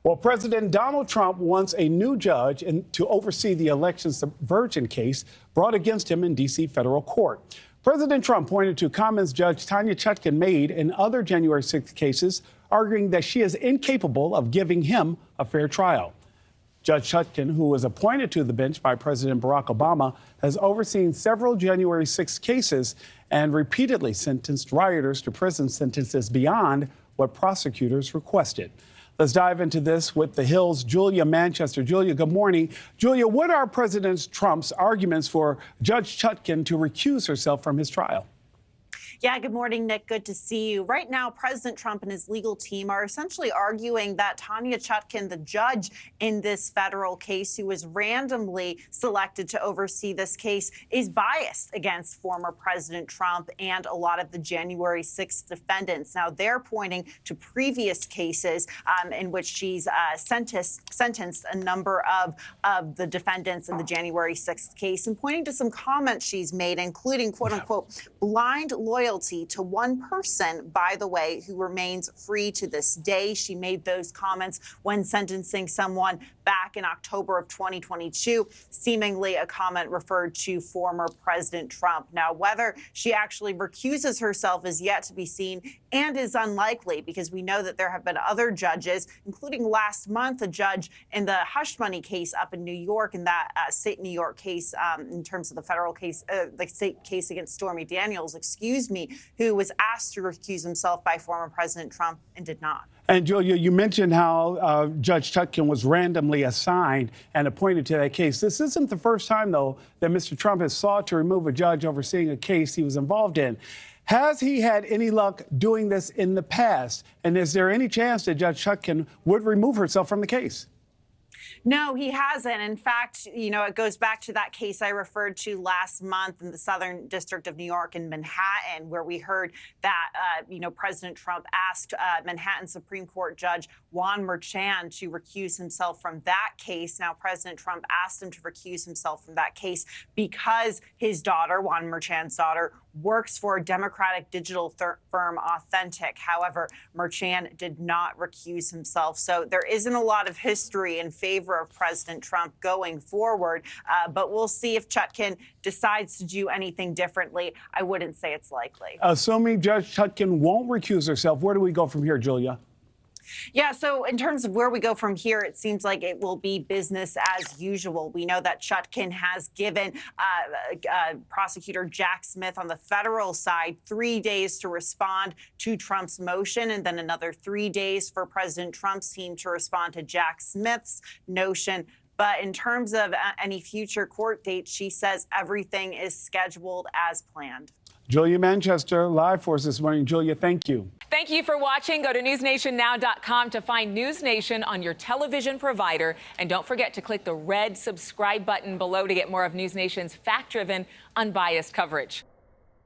Well, President Donald Trump wants a new judge to oversee the election subversion case brought against him in D.C. federal court. President Trump pointed to comments Judge Tanya Chutkan made in other January 6th cases, arguing that she is incapable of giving him a fair trial. Judge Chutkan, who was appointed to the bench by President Barack Obama, has overseen several January 6 cases and repeatedly sentenced rioters to prison sentences beyond what prosecutors requested. Let's dive into this with The Hill's Julia Manchester. Julia, good morning. Julia, what are President Trump's arguments for Judge Chutkan to recuse herself from his trial? Yeah, good morning, Nick. Good to see you. Right now, President Trump and his legal team are essentially arguing that Tanya Chutkan, the judge in this federal case who was randomly selected to oversee this case, is biased against former President Trump and a lot of the January 6th defendants. Now, they're pointing to previous cases in which she's sentenced a number of the defendants in the January 6th case and pointing to some comments she's made, including, quote unquote, blind loyalty to one person, by the way, who remains free to this day. She made those comments when sentencing someone back in October of 2022, seemingly a comment referred to former President Trump. Now, whether she actually recuses herself is yet to be seen and is unlikely, because we know that there have been other judges, including last month, a judge in the hush money case up in New York, in that state New York case, in terms of the federal case, the state case against Stormy Daniels, who was asked to recuse himself by former President Trump and did not. And Julia, you mentioned how Judge Chutkan was randomly assigned and appointed to that case. This isn't the first time, though, that Mr. Trump has sought to remove a judge overseeing a case he was involved in. Has he had any luck doing this in the past? And is there any chance that Judge Chutkan would remove herself from the case? No, he hasn't. In fact, you know, it goes back to that case I referred to last month in the Southern District of New York in Manhattan, where we heard that, President Trump asked Manhattan Supreme Court Judge Juan Merchan to recuse himself from that case. Now, President Trump asked him to recuse himself from that case because his daughter, Juan Merchan's daughter, works for a Democratic digital firm, Authentic. However, Merchan did not recuse himself. So there isn't a lot of history in favor of President Trump going forward, but we'll see if Chutkan decides to do anything differently. I wouldn't say it's likely. Assuming Judge Chutkan won't recuse herself, where do we go from here, Julia? Yeah, so in terms of where we go from here, it seems like it will be business as usual. We know that Chutkan has given prosecutor Jack Smith on the federal side 3 days to respond to Trump's motion, and then another 3 days for President Trump's team to respond to Jack Smith's notion. But in terms of any future court dates, she says everything is scheduled as planned. Julia Manchester, live for us this morning. Julia, thank you. Thank you for watching. Go to newsnationnow.com to find NewsNation on your television provider. And don't forget to click the red subscribe button below to get more of NewsNation's fact-driven, unbiased coverage.